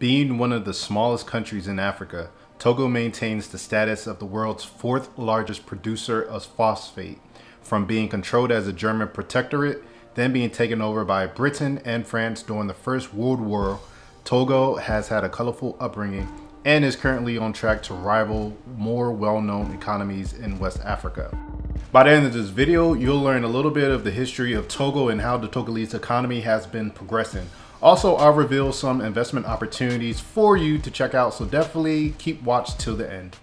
Being one of the smallest countries in Africa, Togo maintains the status of the world's fourth largest producer of phosphate, from being controlled as a German protectorate, then being taken over by Britain and France during the First World War. Togo has had a colorful upbringing and is currently on track to rival more well-known economies in West Africa. By the end of this video, you'll learn a little bit of the history of Togo and how the Togolese economy has been progressing. Also, I'll reveal some investment opportunities for you to check out, so definitely keep watch till the end.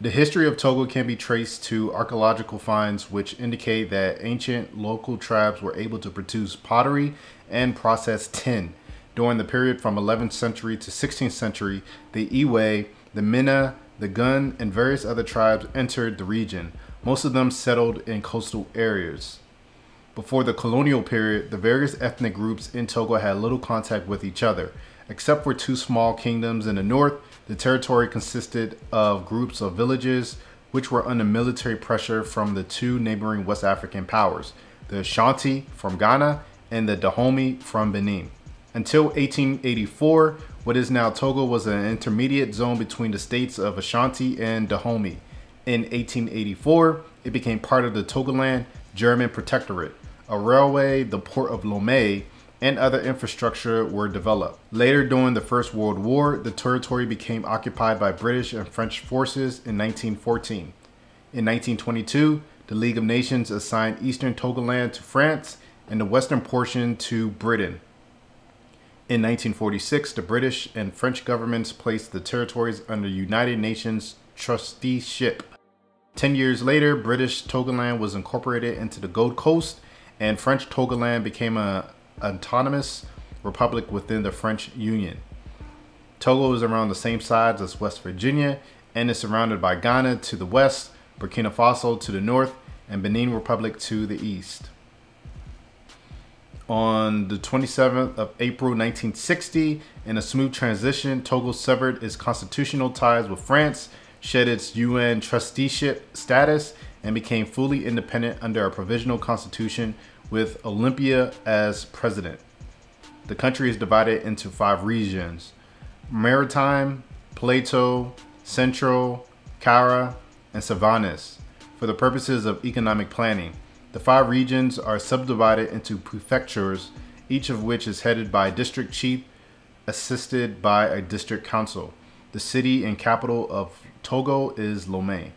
The history of Togo can be traced to archaeological finds which indicate that ancient local tribes were able to produce pottery and process tin. During the period from 11th century to 16th century, the Iwe, the Mina, the Gun, and various other tribes entered the region. Most of them settled in coastal areas. Before the colonial period, the various ethnic groups in Togo had little contact with each other. Except for two small kingdoms in the north, the territory consisted of groups of villages which were under military pressure from the two neighboring West African powers, the Ashanti from Ghana and the Dahomey from Benin. Until 1884, what is now Togo was an intermediate zone between the states of Ashanti and Dahomey. In 1884, it became part of the Togoland German Protectorate. A railway, the port of Lomé, and other infrastructure were developed. Later, during the First World War, the territory became occupied by British and French forces in 1914. In 1922, the League of Nations assigned Eastern Togoland to France and the western portion to Britain. In 1946, the British and French governments placed the territories under United Nations trusteeship. 10 years later, British Togoland was incorporated into the Gold Coast, and French Togoland became an autonomous republic within the French Union. Togo is around the same size as West Virginia and is surrounded by Ghana to the west, Burkina Faso to the north, and Benin Republic to the east. On the 27th of April 1960, in a smooth transition, Togo severed its constitutional ties with France, shed its UN trusteeship status, and became fully independent under a provisional constitution with Olympia as president. The country is divided into 5 regions: Maritime, Plateau, Central, Kara, and Savannas. For the purposes of economic planning, the 5 regions are subdivided into prefectures, each of which is headed by a district chief, assisted by a district council. The city and capital of Togo is Lomé.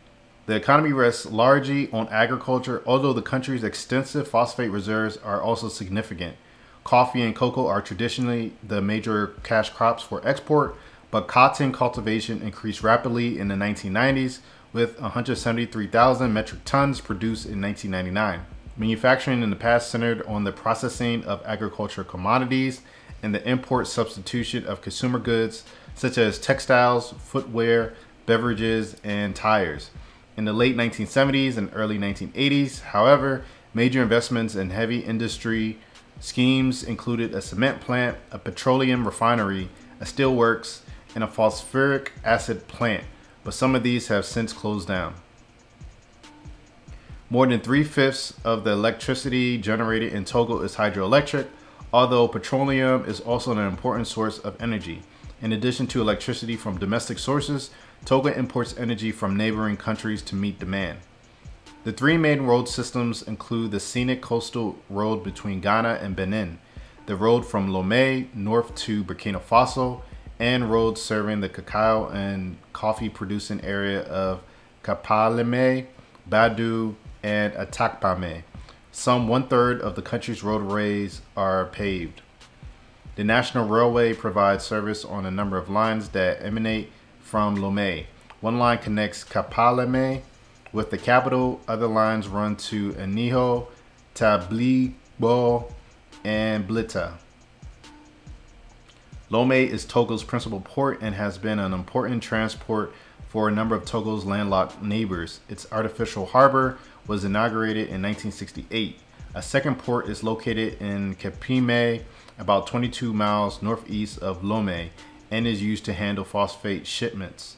The economy rests largely on agriculture, although the country's extensive phosphate reserves are also significant. Coffee and cocoa are traditionally the major cash crops for export, but cotton cultivation increased rapidly in the 1990s, with 173,000 metric tons produced in 1999. Manufacturing in the past centered on the processing of agricultural commodities and the import substitution of consumer goods such as textiles, footwear, beverages, and tires. In the late 1970s and early 1980s, however, major investments in heavy industry schemes included a cement plant, a petroleum refinery, a steelworks, and a phosphoric acid plant, but some of these have since closed down. More than 3/5 of the electricity generated in Togo is hydroelectric, although petroleum is also an important source of energy. In addition to electricity from domestic sources, Togo imports energy from neighboring countries to meet demand. The 3 main road systems include the scenic coastal road between Ghana and Benin, the road from Lomé north to Burkina Faso, and roads serving the cacao and coffee producing area of Kapaleme, Badu, and Atakpame. Some 1/3 of the country's roadways are paved. The National Railway provides service on a number of lines that emanate from Lomé. One line connects Kapaleme with the capital. Other lines run to Eniho, Tablibo, and Blita. Lomé is Togo's principal port and has been an important transport for a number of Togo's landlocked neighbors. Its artificial harbor was inaugurated in 1968. A second port is located in Kepime, about 22 miles northeast of Lomé, and is used to handle phosphate shipments.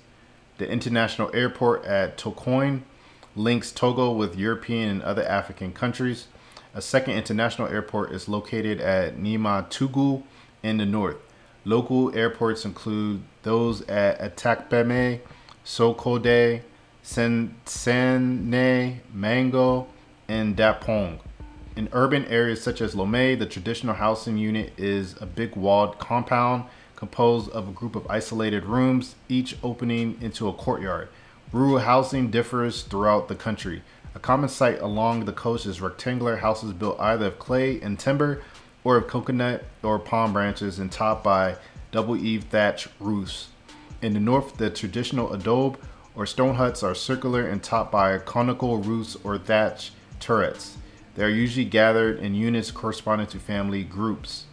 The international airport at Tokoin links Togo with European and other African countries. A second international airport is located at Nima-Tugu in the north. Local airports include those at Atakpeme, Sokode, Sene, Mango, and Dapong. In urban areas such as Lomé, the traditional housing unit is a big walled compound composed of a group of isolated rooms, each opening into a courtyard. Rural housing differs throughout the country. A common sight along the coast is rectangular houses built either of clay and timber or of coconut or palm branches and topped by double-eave thatch roofs. In the north, the traditional adobe or stone huts are circular and topped by conical roofs or thatch turrets. They are usually gathered in units corresponding to family groups,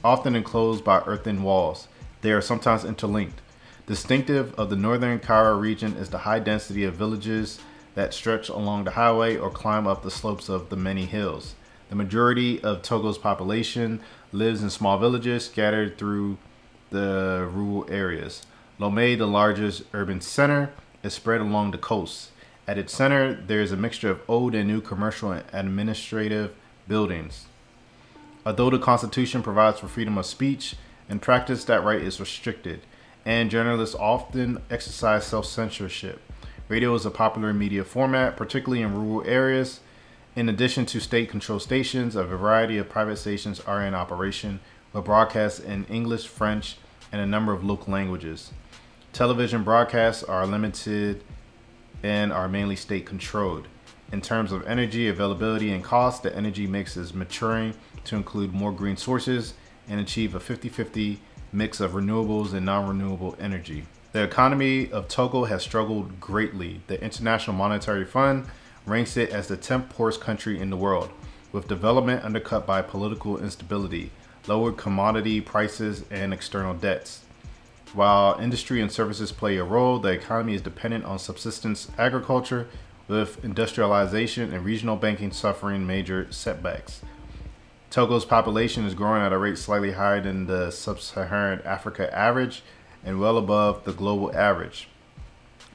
often enclosed by earthen walls. They are sometimes interlinked. Distinctive of the northern Kara region is the high density of villages that stretch along the highway or climb up the slopes of the many hills. The majority of Togo's population lives in small villages scattered through the rural areas. Lomé, the largest urban center, is spread along the coast. At its center, there is a mixture of old and new commercial and administrative buildings. Although the Constitution provides for freedom of speech, in practice that right is restricted, and journalists often exercise self-censorship. Radio is a popular media format, particularly in rural areas. In addition to state-controlled stations, a variety of private stations are in operation, with broadcasts in English, French, and a number of local languages. Television broadcasts are limited and are mainly state-controlled. In terms of energy availability and cost, the energy mix is maturing to include more green sources and achieve a 50-50 mix of renewables and non-renewable energy. The economy of Togo has struggled greatly. The International Monetary Fund ranks it as the 10th poorest country in the world, with development undercut by political instability, lowered commodity prices, and external debts. While industry and services play a role, the economy is dependent on subsistence agriculture, with industrialization and regional banking suffering major setbacks. Togo's population is growing at a rate slightly higher than the sub-Saharan Africa average and well above the global average.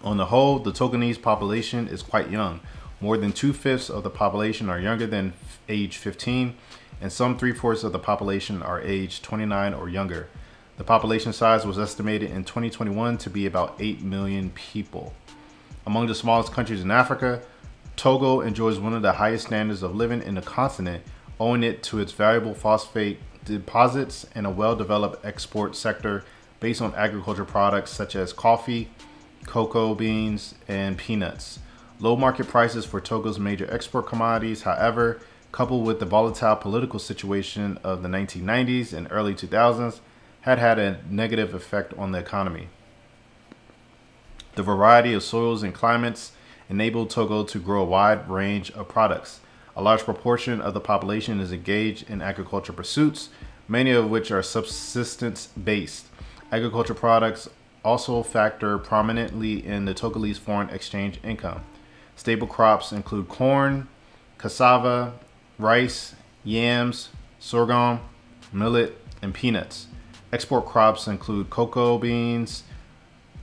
On the whole, the Togolese population is quite young. More than 2/5 of the population are younger than age 15, and some 3/4 of the population are age 29 or younger. The population size was estimated in 2021 to be about 8 million people. Among the smallest countries in Africa, Togo enjoys one of the highest standards of living in the continent, owing it to its valuable phosphate deposits and a well-developed export sector based on agricultural products such as coffee, cocoa beans, and peanuts. Low market prices for Togo's major export commodities, however, coupled with the volatile political situation of the 1990s and early 2000s, had a negative effect on the economy. The variety of soils and climates enabled Togo to grow a wide range of products. A large proportion of the population is engaged in agricultural pursuits, many of which are subsistence-based. Agricultural products also factor prominently in the Togolese foreign exchange income. Staple crops include corn, cassava, rice, yams, sorghum, millet, and peanuts. Export crops include cocoa beans,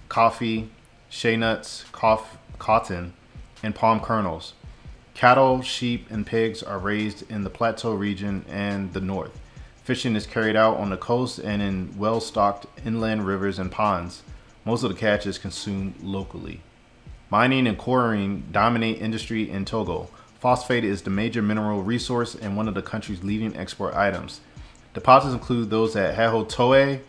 coffee, shea nuts, cotton, and palm kernels. Cattle, sheep, and pigs are raised in the plateau region and the north. Fishing is carried out on the coast and in well-stocked inland rivers and ponds. Most of the catch is consumed locally. Mining and quarrying dominate industry in Togo. Phosphate is the major mineral resource and one of the country's leading export items. Deposits include those at Hahotoe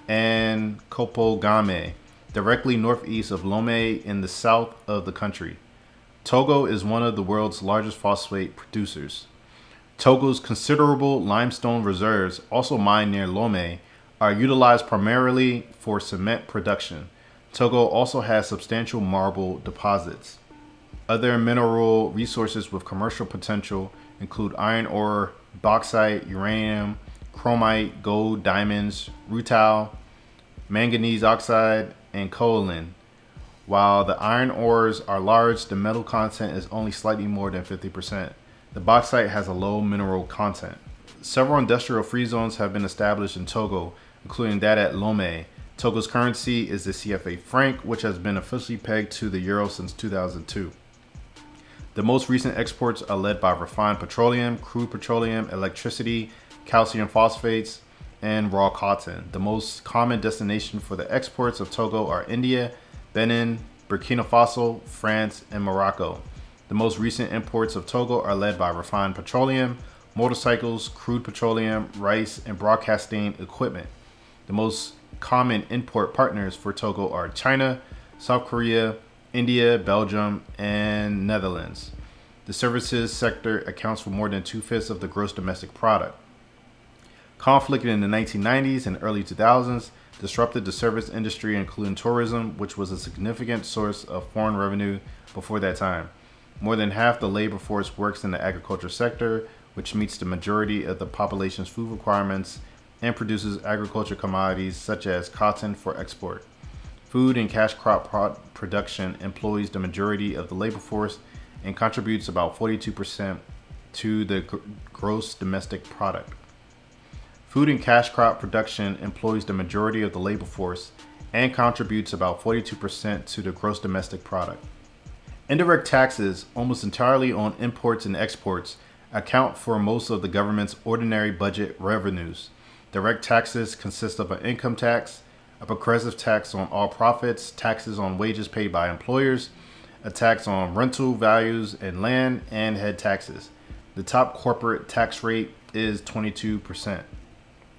and Kopogame, directly northeast of Lomé in the south of the country. Togo is one of the world's largest phosphate producers. Togo's considerable limestone reserves, also mined near Lomé, are utilized primarily for cement production. Togo also has substantial marble deposits. Other mineral resources with commercial potential include iron ore, bauxite, uranium, chromite, gold, diamonds, rutile, manganese oxide, and kaolin. While the iron ores are large, the metal content is only slightly more than 50%. The bauxite has a low mineral content. Several industrial free zones have been established in Togo, including that at Lomé. Togo's currency is the CFA franc, which has been officially pegged to the euro since 2002. The most recent exports are led by refined petroleum, crude petroleum, electricity, calcium phosphates, and raw cotton. The most common destination for the exports of Togo are India, Benin, Burkina Faso, France, and Morocco. The most recent imports of Togo are led by refined petroleum, motorcycles, crude petroleum, rice, and broadcasting equipment. The most common import partners for Togo are China, South Korea, India, Belgium, and Netherlands. The services sector accounts for more than 2/5 of the gross domestic product. Conflict in the 1990s and early 2000s disrupted the service industry, including tourism, which was a significant source of foreign revenue before that time. More than half the labor force works in the agriculture sector, which meets the majority of the population's food requirements and produces agriculture commodities such as cotton for export. Food and cash crop production employs the majority of the labor force and contributes about 42% to the gross domestic product. Food and cash crop production employs the majority of the labor force and contributes about 42% to the gross domestic product. Indirect taxes, almost entirely on imports and exports, account for most of the government's ordinary budget revenues. Direct taxes consist of an income tax, a progressive tax on all profits, taxes on wages paid by employers, a tax on rental values and land, and head taxes. The top corporate tax rate is 22%.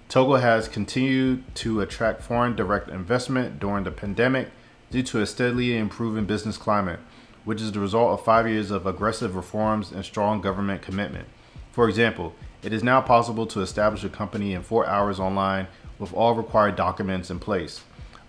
Togo has continued to attract foreign direct investment during the pandemic due to a steadily improving business climate, which is the result of 5 years of aggressive reforms and strong government commitment. For example, it is now possible to establish a company in 4 hours online with all required documents in place.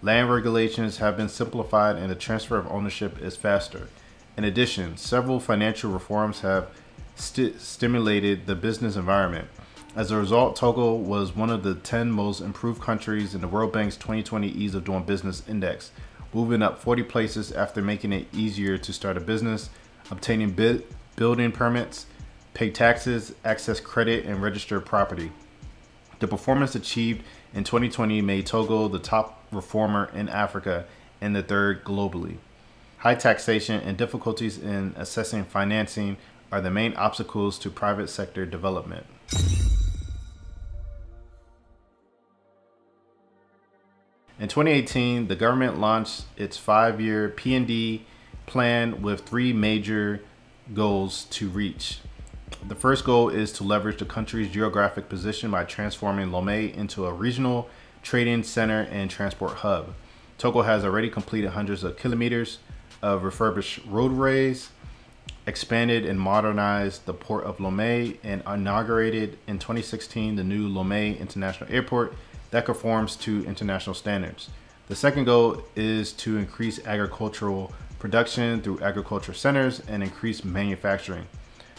Land regulations have been simplified and the transfer of ownership is faster. In addition, several financial reforms have stimulated the business environment. As a result, Togo was one of the 10 most improved countries in the World Bank's 2020 Ease of Doing Business Index, moving up 40 places after making it easier to start a business, obtaining building permits, pay taxes, access credit, and register property. The performance achieved in 2020 made Togo the top reformer in Africa and the third globally. High taxation and difficulties in accessing financing are the main obstacles to private sector development. In 2018, the government launched its 5-year P&D plan with 3 major goals to reach. The first goal is to leverage the country's geographic position by transforming Lomé into a regional trading center and transport hub. Togo has already completed hundreds of kilometers of refurbished roadways, expanded and modernized the port of Lomé, and inaugurated in 2016 the new Lomé International Airport that conforms to international standards. The second goal is to increase agricultural production through agriculture centers and increase manufacturing.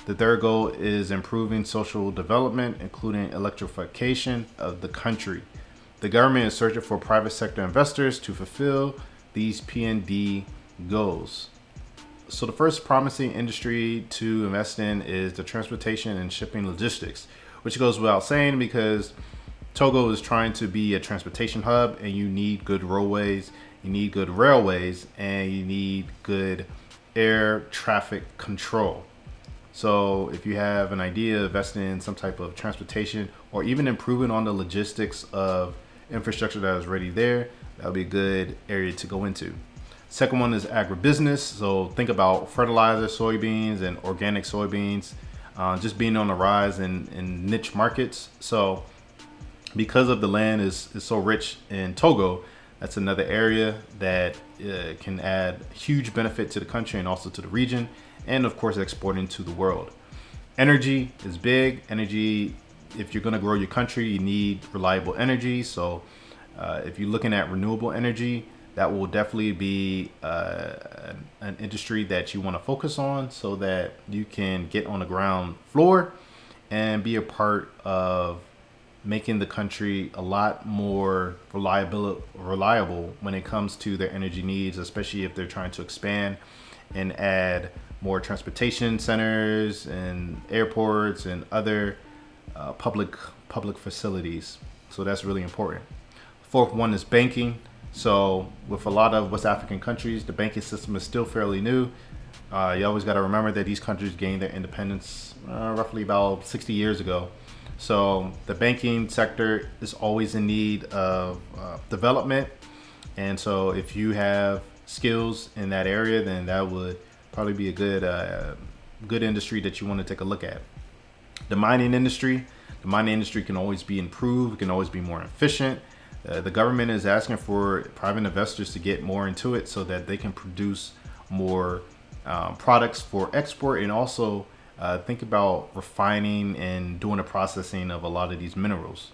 The third goal is improving social development, including electrification of the country. The government is searching for private sector investors to fulfill these P&D goals. So the first promising industry to invest in is the transportation and shipping logistics, which goes without saying because Togo is trying to be a transportation hub and you need good roadways, you need good railways, and you need good air traffic control. So if you have an idea of investing in some type of transportation or even improving on the logistics of infrastructure that is already there, that would be a good area to go into. Second one is agribusiness. So think about fertilizer, soybeans, and organic soybeans just being on the rise in niche markets. So because of the land is so rich in Togo, that's another area that can add huge benefit to the country and also to the region, and of course exporting to the world. Energy is big. Energy, if you're going to grow your country, you need reliable energy. So if you're looking at renewable energy, that will definitely be an industry that you want to focus on so that you can get on the ground floor and be a part of making the country a lot more reliable when it comes to their energy needs, especially if they're trying to expand and add more transportation centers and airports and other public facilities. So that's really important. Fourth one is banking. So with a lot of West African countries, the banking system is still fairly new. You always got to remember that these countries gained their independence roughly about 60 years ago. So the banking sector is always in need of development. And so if you have skills in that area, then that would probably be a good industry that you want to take a look at. The mining industry can always be improved. It can always be more efficient. The government is asking for private investors to get more into it so that they can produce more products for export, and also think about refining and doing the processing of a lot of these minerals.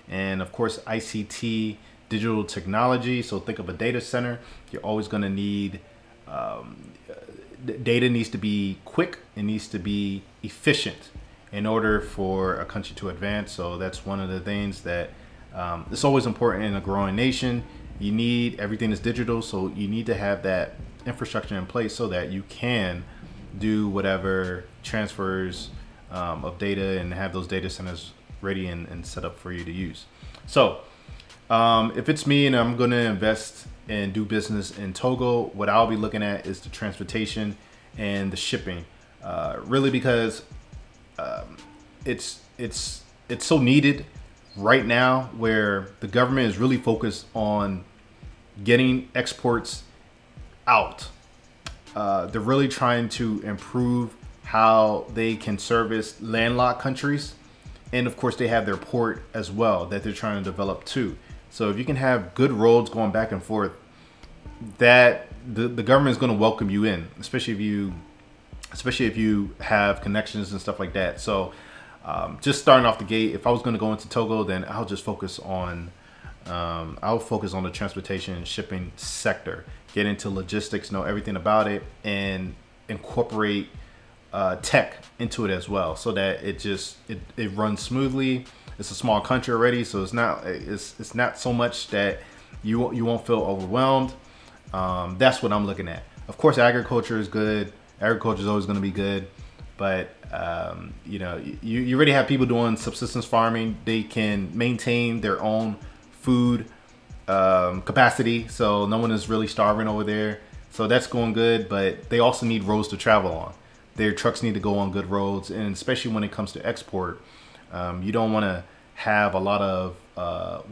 And of course, ICT, digital technology. So think of a data center. You're always going to need data needs to be quick. It needs to be efficient in order for a country to advance. So that's one of the things that it's always important in a growing nation. You need everything is digital, so you need to have that infrastructure in place so that you can do whatever transfers of data and have those data centers ready and set up for you to use. So if it's me and I'm going to invest and do business in Togo, what I'll be looking at is the transportation and the shipping, really, because it's so needed right now, where the government is really focused on getting exports out. They're really trying to improve how they can service landlocked countries. And of course, they have their port as well that they're trying to develop too. So if you can have good roads going back and forth, that the government is going to welcome you in, especially if you have connections and stuff like that. So just starting off the gate, if I was going to go into Togo, then I'll just focus on the transportation and shipping sector, get into logistics, know everything about it, and incorporate tech into it as well, so that it runs smoothly. It's a small country already, so it's not so much that you won't feel overwhelmed. That's what I'm looking at. Of course, agriculture is good. Agriculture is always going to be good, but you know, you already have people doing subsistence farming. They can maintain their own food capacity, so no one is really starving over there. So that's going good, but they also need roads to travel on. Their trucks need to go on good roads, and especially when it comes to export, you don't want to have a lot of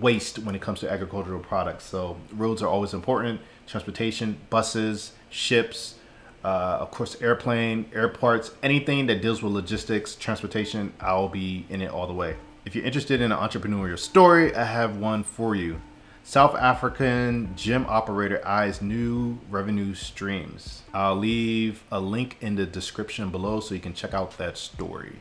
waste when it comes to agricultural products. So roads are always important. Transportation, buses, ships, of course, airplane, airports, anything that deals with logistics, transportation, I'll be in it all the way. If you're interested in an entrepreneurial story, I have one for you. South African gym operator eyes new revenue streams. I'll leave a link in the description below so you can check out that story.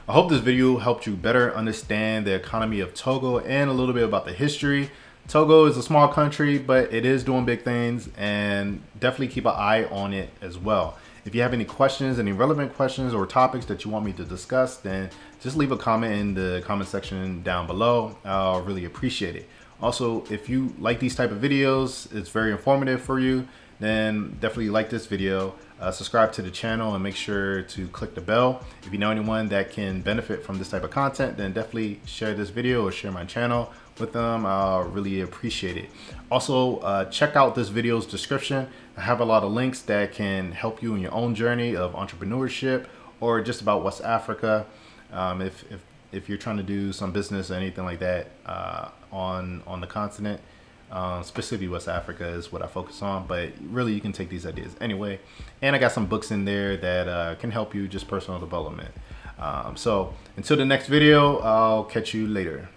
I hope this video helped you better understand the economy of Togo and a little bit about the history. Togo is a small country, but it is doing big things, and definitely keep an eye on it as well. If you have any questions, any relevant questions or topics that you want me to discuss, then just leave a comment in the comment section down below. I'll really appreciate it. Also, if you like these type of videos, it's very informative for you, then definitely like this video, subscribe to the channel, and make sure to click the bell. If you know anyone that can benefit from this type of content, then definitely share this video or share my channel with them. I'll really appreciate it. Also, check out this video's description. I have a lot of links that can help you in your own journey of entrepreneurship or just about West Africa. If you're trying to do some business or anything like that on the continent, specifically West Africa is what I focus on, but really you can take these ideas anyway. And I got some books in there that can help you just personal development. So until the next video, I'll catch you later.